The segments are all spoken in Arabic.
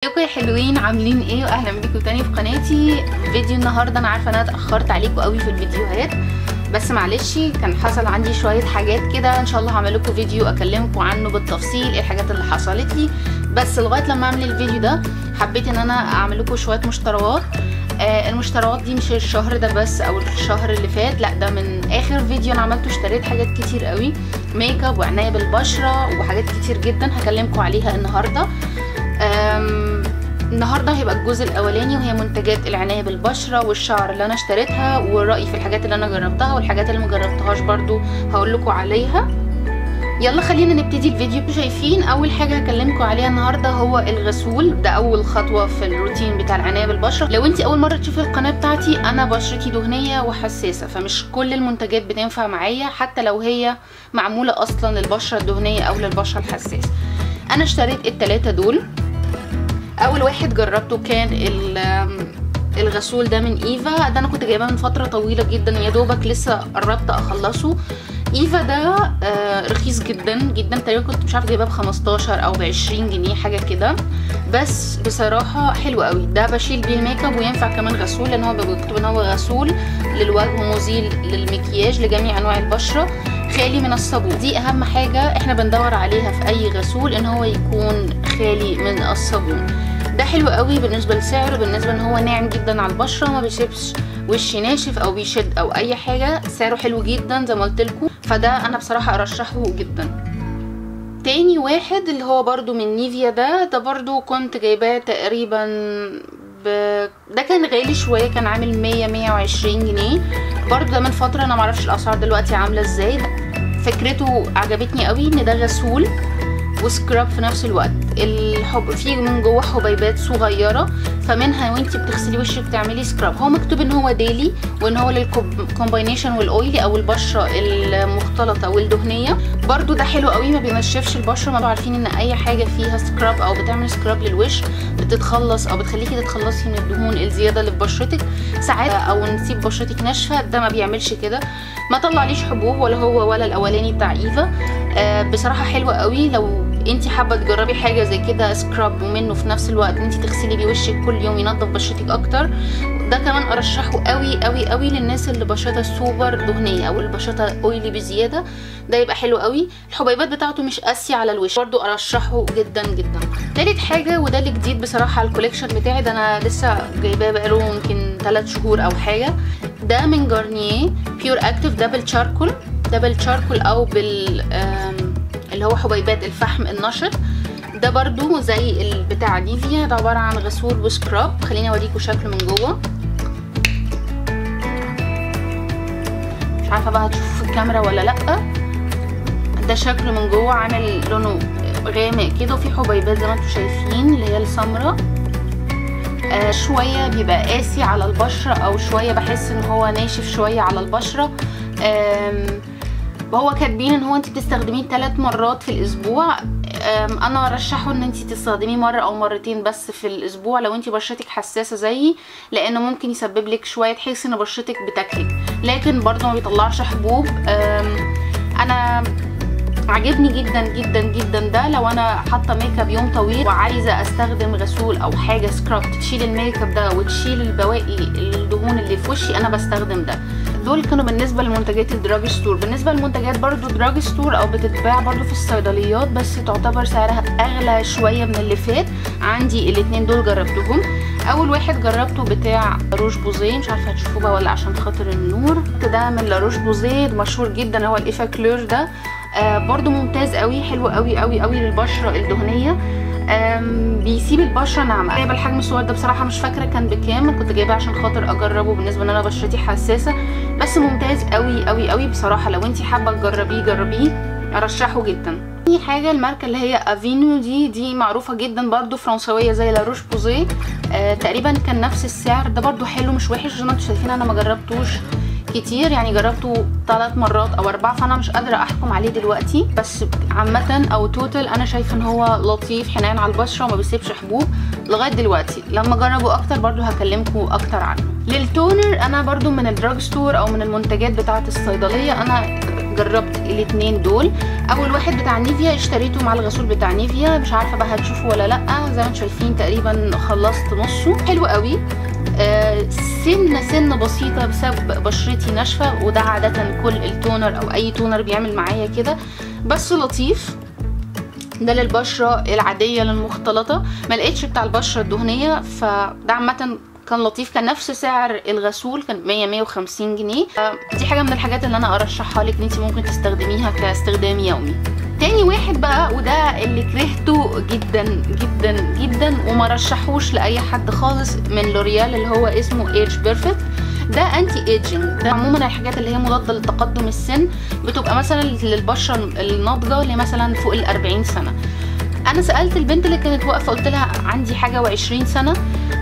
ازيكم يا حلوين، عاملين ايه؟ واهلا بيكم تاني في قناتي. فيديو النهارده انا عارفه ان انا اتاخرت عليكم قوي في الفيديوهات، بس معلش كان حصل عندي شويه حاجات كده. ان شاء الله هعمل لكم فيديو اكلمكم عنه بالتفصيل ايه الحاجات اللي حصلت لي. بس لغايه لما اعمل الفيديو ده حبيت ان انا اعمل لكم شويه مشتريات. المشتريات دي مش الشهر ده بس او الشهر اللي فات، لا ده من اخر فيديو انا عملته. اشتريت حاجات كتير قوي، ميك اب وعنايه بالبشره وحاجات كتير جدا هكلمكم عليها النهارده. النهارده هيبقى الجزء الاولاني وهي منتجات العنايه بالبشره والشعر اللي انا اشتريتها، ورأيي في الحاجات اللي انا جربتها والحاجات اللي مجربتهاش برضو هقول لكم عليها. يلا خلينا نبتدي الفيديو. شايفين اول حاجه هكلمكم عليها النهارده هو الغسول. ده اول خطوه في الروتين بتاع العنايه بالبشره. لو انت اول مره تشوفي القناه بتاعتي، انا بشرتي دهنيه وحساسه، فمش كل المنتجات بتنفع معايا حتى لو هي معموله اصلا للبشره الدهنيه او للبشره الحساسه. انا اشتريت الثلاثه دول. اول واحد جربته كان الغسول ده من ايفا. ده انا كنت جايباه من فتره طويله جدا، يا دوبك لسه قربت اخلصه. ايفا ده رخيص جدا جدا، تقريبا كنت مش عارفه جايباه ب15 او ب20 جنيه حاجه كده، بس بصراحه حلو قوي. ده بشيل بيه الميك اب وينفع كمان غسول، لان هو بيكتب ان هو غسول للوجه ومزيل للمكياج لجميع انواع البشره، خالي من الصابون. دي اهم حاجه احنا بندور عليها في اي غسول، ان هو يكون خالي من الصابون. ده حلو قوي بالنسبه لسعره، بالنسبه ان هو ناعم جدا على البشره، ما بيسيبش وش ناشف او بيشد او اي حاجه. سعره حلو جدا زي ما قلت لكم، فده انا بصراحه ارشحه جدا. تاني واحد اللي هو برضو من نيفيا. ده برضو كنت جايباه تقريبا ده كان غالي شويه، كان عامل 120 جنيه برضو. ده من فتره، انا معرفش الاسعار دلوقتي عامله ازاي. فكرته عجبتني قوي، ان ده غسول وسكراب في نفس الوقت. فيه من جوه حبيبات صغيره، فمنها وانتي بتغسلي وشك تعملي سكراب. هو مكتوب ان هو ديلي، وان هو للكومباينيشن والاويلي او البشره المختلطه والدهنيه. برضو ده حلو قوي، ما بينشفش البشره. ما عارفين ان اي حاجه فيها سكراب او بتعمل سكراب للوش بتتخلص او بتخليكي تتخلصي من الدهون الزياده اللي في بشرتك ساعات، او نسيب بشرتك ناشفه. ده ما بيعملش كده، ما طلعليش حبوب ولا هو ولا الاولاني بتاع ايفا. بصراحه حلوه قوي. لو انتي حابه تجربي حاجه زي كده سكراب ومنه في نفس الوقت انتي تغسلي بيه وشك كل يوم ينظف بشرتك اكتر، ده كمان ارشحه قوي قوي قوي للناس اللي بشرتها سوبر دهنيه او اللي بشرتها اويلي بزياده. ده يبقى حلو قوي. الحبيبات بتاعته مش قاسيه على الوش، برضو ارشحه جدا جدا. تالت حاجه وده اللي جديد بصراحه على الكوليكشن بتاعي، ده انا لسه جايباه بقاله يمكن 3 شهور او حاجه. ده من جارنيه بيور اكتيف دبل تشاركول او اللي هو حبيبات الفحم النشط. ده برضو زي بتاع نيفيا، ده عبارة عن غسول وسكراب. خليني اوريكم شكله من جوه. مش عارفة بقى هتشوفوا في الكاميرا ولا لأ. ده شكله من جوه، عامل لونه غامق كده، وفي حبيبات زي ما انتم شايفين اللي هي السمراء. شوية بيبقى قاسي على البشرة، او شوية بحس ان هو ناشف شوية على البشرة. وهو كاتبين ان هو انت بتستخدميه 3 مرات في الاسبوع. انا ارشحه ان انت تستخدميه مره او مرتين بس في الاسبوع لو انت بشرتك حساسه زيي، لانه ممكن يسبب لك شويه تحسي ان بشرتك بتاكلك، لكن برضه ما بيطلعش حبوب. انا عجبني جدا جدا جدا ده. لو انا حاطه ميك اب يوم طويل وعايزه استخدم غسول او حاجه سكراب تشيل الميك اب ده وتشيل البواقي الدهون اللي في وشي، انا بستخدم ده. دول كانوا بالنسبه لمنتجات الدراج ستور. بالنسبه للمنتجات برضو دراج ستور او بتتباع برضو في الصيدليات، بس تعتبر سعرها اغلى شويه من اللي فات. عندي الاتنين دول جربتهم. اول واحد جربته بتاع لاروش بوزيه، مش عارفه هتشوفوه بقى ولا عشان خاطر النور. ده من لاروش بوزيه، مشهور جدا، هو الايفا كلور ده. برضو ممتاز قوي، حلو قوي قوي قوي للبشره الدهنيه. بيسيب البشره ناعمه. جايبه الحجم الصغير ده بصراحه، مش فاكره كان بكام، كنت جايباه عشان خاطر اجربه بالنسبه ان انا بشرتي حساسه، بس ممتاز قوي قوي قوي بصراحه. لو انتي حابه تجربيه جربيه، ارشحه جدا. تاني حاجه الماركه اللي هي افينو. دي معروفه جدا برضو، فرنسويه زي لاروش بوزيه. تقريبا كان نفس السعر. ده برضو حلو مش وحش، زي ما انتم شايفين. انا ما جربتوش كتير، يعني جربته 3 مرات او 4، فانا مش قادره احكم عليه دلوقتي، بس عامه او توتال انا شايفه ان هو لطيف، حنان على البشره وما بيسيبش حبوب لغايه دلوقتي. لما اجربه اكتر برضو هكلمكم اكتر عنه. للتونر انا برضو من الدراج ستور او من المنتجات بتاعه الصيدليه، انا جربت الاتنين دول. اول واحد بتاع نيفيا اشتريته مع الغسول بتاع نيفيا، مش عارفه بقى هتشوفوا ولا لا، زي ما انتم شايفين تقريبا خلصت نصه. حلو قوي، سنه بسيطه بسبب بشرتي ناشفه، وده عاده كل التونر او اي تونر بيعمل معايا كده، بس لطيف. ده للبشره العاديه للمختلطه، ما لقيتش بتاع البشره الدهنيه، فده عامه كان لطيف. كان نفس سعر الغسول، كان 150 جنيه. دي حاجه من الحاجات اللي انا ارشحها لك ان انت ممكن تستخدميها كاستخدام يومي. تاني واحد بقى، وده اللي كرهته جدا جدا جدا وما رشحوش لاي حد خالص، من لوريال، اللي هو اسمه ايج بيرفكت. ده انتي ايجينج. ده عموما الحاجات اللي هي مضاده لتقدم السن بتبقى مثلا للبشره الناضجه اللي مثلا فوق ال40 سنه. انا سالت البنت اللي كانت واقفه، قلت لها عندي حاجه و20 سنه،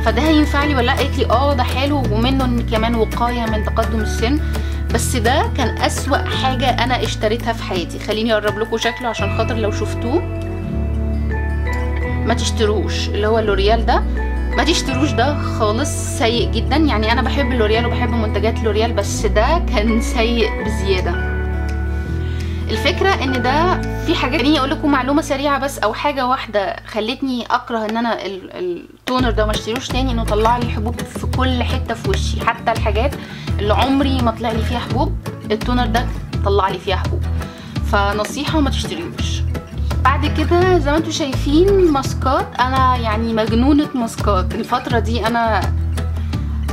فده هينفع لي ولا لا؟ قالت لي ده حلو، ومنه كمان وقايه من تقدم السن. بس ده كان اسوأ حاجه انا اشتريتها في حياتي. خليني اقرب لكم شكله عشان خاطر لو شفتوه ما تشتروش. اللي هو لوريال ده ما تشتروش، ده خالص سيء جدا. يعني انا بحب لوريال وبحب منتجات لوريال، بس ده كان سيء بزياده. الفكره ان ده في حاجات، خليني اقول لكم معلومه سريعه بس، او حاجه واحده خلتني اكره ان انا التونر ده ما اشتريوش تاني، انه طلع لي حبوب في كل حته في وشي. حتى الحاجات اللي عمري ما طلع لي فيها حبوب، التونر ده طلع لي فيها حبوب. فنصيحه ما تشتريوش. بعد كده زي ما انتم شايفين ماسكات. انا يعني مجنونه ماسكات الفتره دي، انا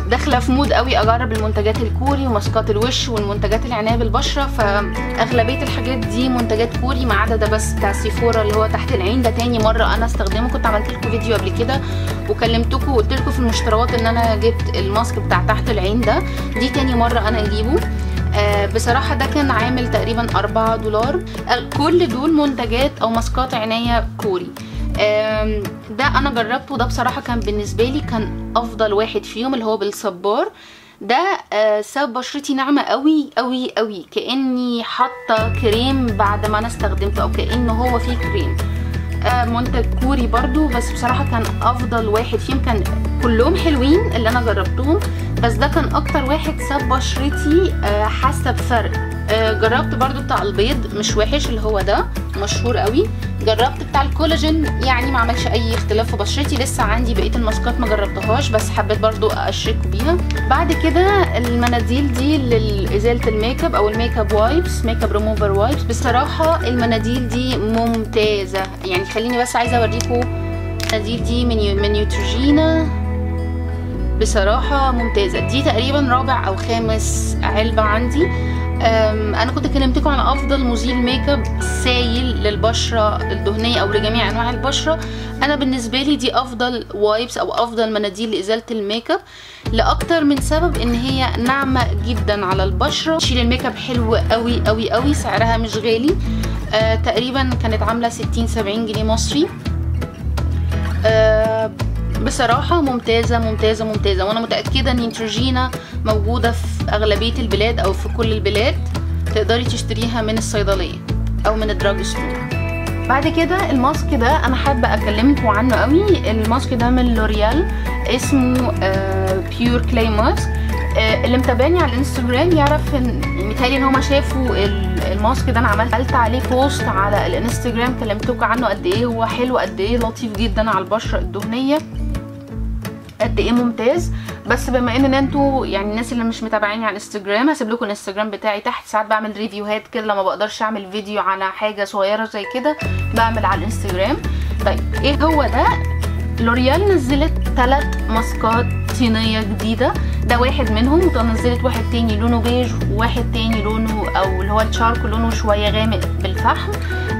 داخله في مود قوي اجرب المنتجات الكوري وماسكات الوش والمنتجات العنايه بالبشره. فاغلبيه الحاجات دي منتجات كوري، ما عدا ده بس بتاع سيفورا اللي هو تحت العين. ده تاني مره انا استخدمه. كنت عملت لكم فيديو قبل كده وكلمتكم وقلت لكم في المشتريات ان انا جبت الماسك بتاع تحت العين ده. دي تاني مره انا اجيبه. بصراحه ده كان عامل تقريبا $4. كل دول منتجات او ماسكات عنايه كوري. ده انا جربته، ده بصراحه كان بالنسبه لي كان افضل واحد فيهم، اللي هو بالصبار ده. ساب بشرتي ناعمه قوي قوي قوي، كاني حاطه كريم بعد ما انا استخدمته، او كانه هو فيه كريم. منتج كوري برضو، بس بصراحه كان افضل واحد فيهم. كان كلهم حلوين اللي انا جربتهم، بس ده كان اكتر واحد ساب بشرتي حاسه بفرق. جربت برضو بتاع البيض، مش وحش، اللي هو ده مشهور قوي. جربت بتاع الكولاجين، يعني ما عملش اي اختلاف في بشرتي. لسه عندي بقيه الماسكات ما جربتهاش، بس حبيت برضو اشارككم بيها. بعد كده المناديل دي لازاله الميك اب، او الميك اب وايبس، ميك اب ريموفر وايبس. بصراحه المناديل دي ممتازه. يعني خليني بس عايزه اوريكم المناديل دي من نيوتروجينا. بصراحه ممتازه. دي تقريبا رابع او خامس علبه عندي. انا كنت كلمتكم عن افضل مزيل ميك اب سايل للبشره الدهنيه او لجميع انواع البشره. انا بالنسبه لي دي افضل وايبس او افضل مناديل لازاله الميك اب، لاكتر من سبب. ان هي ناعمه جدا على البشره، تشيل الميك اب حلو قوي قوي قوي. سعرها مش غالي، تقريبا كانت عامله 60-70 جنيه مصري. بصراحة ممتازة ممتازة ممتازة. وانا متأكدة ان نيوتروجينا موجودة في اغلبية البلاد او في كل البلاد. تقدري تشتريها من الصيدلية او من الدراج ستور. بعد كده الماسك ده انا حابة اكلمكم عنه قوي. الماسك ده من لوريال، اسمه بيور كلاي ماسك. اللي متابعني على الانستجرام يعرف ان متهيألي ان هما شافوا الماسك ده. انا عملت عليه بوست على الانستجرام، كلمتكم عنه قد ايه هو حلو، قد ايه لطيف جدا على البشرة الدهنية، قد ايه ممتاز. بس بما ان انتوا يعني الناس اللي مش متابعيني على الانستجرام، هسيب لكم الانستجرام بتاعي تحت. ساعات بعمل ريفيوهات كده لما بقدرش اعمل فيديو على حاجه صغيره زي كده، بعمل على الانستجرام. طيب ايه هو ده؟ لوريال نزلت 3 ماسكات صينيه جديده. ده واحد منهم، ونزلت واحد تاني لونه بيج، وواحد تاني لونه او اللي هو الشاركو لونه شويه غامق بالفحم.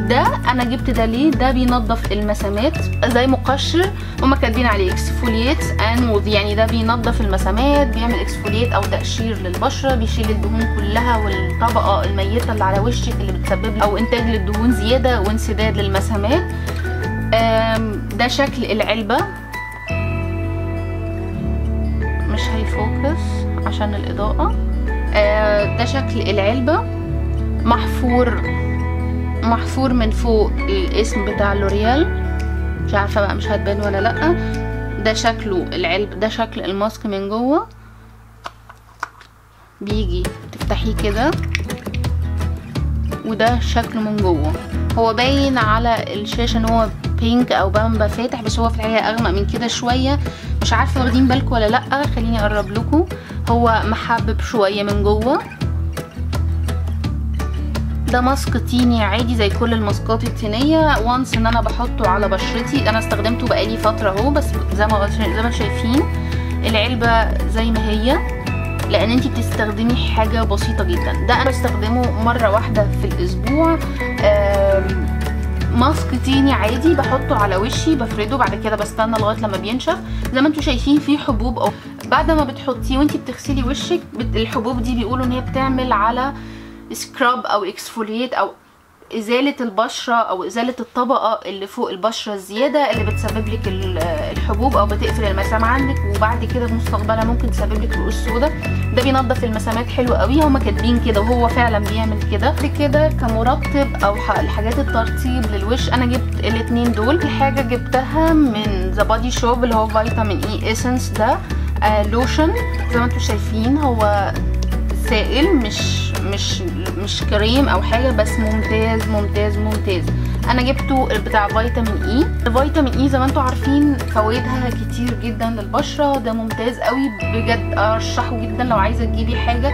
ده انا جبت ده ليه؟ ده بينظف المسامات زي مقشر، هما كاتبين عليه اكسفوليت انود. يعني ده بينظف المسامات، بيعمل اكسفوليت او تقشير للبشره، بيشيل الدهون كلها والطبقه الميته اللي على وشك اللي بتسبب او انتاج للدهون زياده وانسداد للمسامات. ده شكل العلبه، مش هيفوكس عشان الاضاءه. ده شكل العلبه، محفور من فوق الاسم بتاع لوريال. مش عارفه بقى مش هتبان ولا لا. ده شكله العلب، ده شكل الماسك من جوه. بيجي تفتحيه كده وده شكله من جوه. هو باين على الشاشه ان هو بينك او بامبا فاتح، بس هو في الحقيقه اغمق من كده شويه. مش عارفه واخدين بالكم ولا لا، خليني اقرب لكم. هو محبب شويه من جوه. ده ماسك تيني عادي زي كل الماسكات التينيه، وانس ان انا بحطه على بشرتي. انا استخدمته بقالي فتره اهو، بس زي ما شايفين العلبه زي ما هي، لان انتي بتستخدمي حاجه بسيطه جدا. ده انا بستخدمه مره واحده في الاسبوع. ماسك تيني عادي بحطه على وشي، بفرده، بعد كده بستنى لغايه لما بينشف. زي ما انتوا شايفين فيه حبوب، او بعد ما بتحطيه وانتي بتغسلي وشك الحبوب دي بيقولوا ان هي بتعمل على سكراب او اكسفوليت او ازاله البشره او ازاله الطبقه اللي فوق البشره الزياده اللي بتسبب لك الحبوب او بتقفل المسام عندك، وبعد كده في مستقبلا ممكن تسبب لك رؤوس سودا. ده بينظف المسامات حلو قوي، هما كاتبين كده وهو فعلا بيعمل كده. بعد كده كمرطب او الحاجات الترطيب للوش انا جبت الاتنين دول. في حاجه جبتها من ذا بادي شوب اللي هو فيتامين اي اسنس، ده لوشن زي ما انتم شايفين. هو سائل مش كريم او حاجه، بس ممتاز ممتاز ممتاز. انا جبته بتاع فيتامين اي. الفيتامين اي زي ما انتم عارفين فوائدها كتير جدا للبشره، ده ممتاز قوي بجد، ارشحه جدا لو عايزه تجيبي حاجه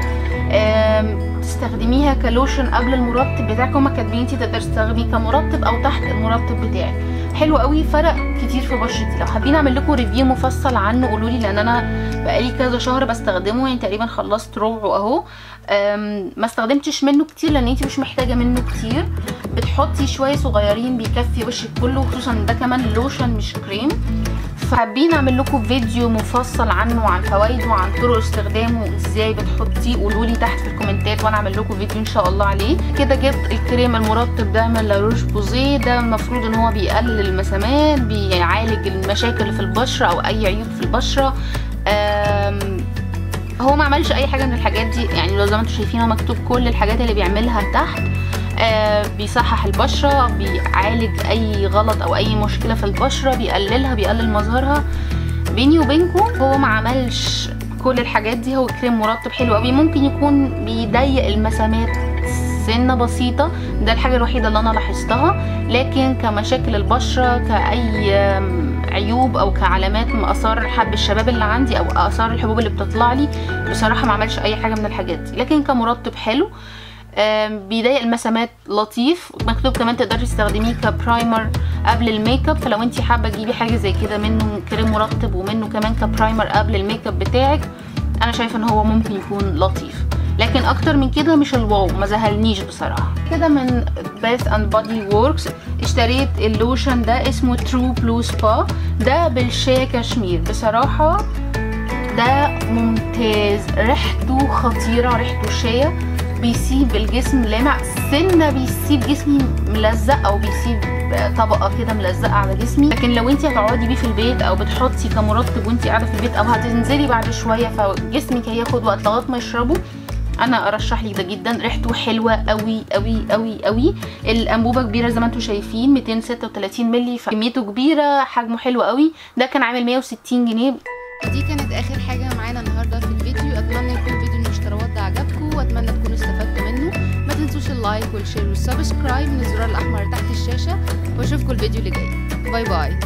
تستخدميها كلوشن قبل المرطب بتاعك. هما كاتبين انتي تقدري تستخدميه كمرطب او تحت المرطب بتاعك. حلو قوي، فرق كتير في بشرتي. لو حابين اعمل لكم ريفيو مفصل عنه قولوا لي، لان انا بقالي كذا شهر بستخدمه، يعني تقريبا خلصت ربعه اهو. ما استخدمتش منه كتير لان انتي مش محتاجه منه كتير، بتحطي شويه صغيرين بيكفي وشك كله، خصوصا ده كمان لوشن مش كريم. فحابين اعمل لكم فيديو مفصل عنه وعن فوائده وعن طرق استخدامه ازاي بتحطيه، قولوا لي تحت في الكومنتات وانا اعمل لكم فيديو ان شاء الله عليه. كده جبت الكريم المرطب ده من لاروش بوزيه. ده المفروض ان هو بيقلل المسامات، بيعالج المشاكل اللي في البشره او اي عيوب في البشره. هو ما عملش اي حاجه من الحاجات دي، يعني لو زي ما انتم شايفين هو مكتوب كل الحاجات اللي بيعملها تحت. بيصحح البشره، بيعالج اي غلط او اي مشكله في البشره، بيقللها، بيقلل مظهرها. بيني وبينكم هو ما عملش كل الحاجات دي. هو كريم مرطب حلو قوي، ممكن يكون بيضيق المسامات سنه بسيطه، ده الحاجه الوحيده اللي انا لاحظتها. لكن كمشاكل البشره، كاي عيوب او كعلامات من اثار حب الشباب اللي عندي او اثار الحبوب اللي بتطلع لي، بصراحه ما عملش اي حاجه من الحاجات دي. لكن كمرطب حلو، بيضايق المسامات لطيف. مكتوب كمان تقدري تستخدميه كبرايمر قبل الميك اب، فلو انتي حابه تجيبي حاجه زي كده منه كريم مرطب ومنه كمان كبرايمر قبل الميك اب بتاعك، انا شايفه ان هو ممكن يكون لطيف. لكن اكتر من كده مش الواو، ما زهلنيش بصراحه. كده من باث اند بودي ووركس اشتريت اللوشن ده اسمه ترو بلو سبا، ده بالشيا كشمير. بصراحه ده ممتاز، ريحته خطيره، ريحته شيا، بيسيب الجسم لامع سنه، بيسيب جسمي ملزق او بيسيب طبقه كده ملزقه على جسمي. لكن لو انت هتقعدي بيه في البيت او بتحطي كمرطب وانت قاعده في البيت او هتنزلي بعد شويه فجسمك هياخد وقت لغايه ما يشربه، انا ارشح لك ده جدا. ريحته حلوه قوي قوي قوي قوي. الانبوبه كبيره زي ما انتم شايفين 236 مللي، فكميته كبيره، حجمه حلو قوي. ده كان عامل 160 جنيه. دي كانت اخر حاجه معانا النهارده في الفيديو. اتمنى يكون فيديو الاشتراكات ده عجبكم، واتمنى تكونوا استفدتوا منه. ما تنسوش اللايك والشير والسبسكرايب من الزرار الاحمر تحت الشاشه، واشوفكم الفيديو اللي جاي. باي باي.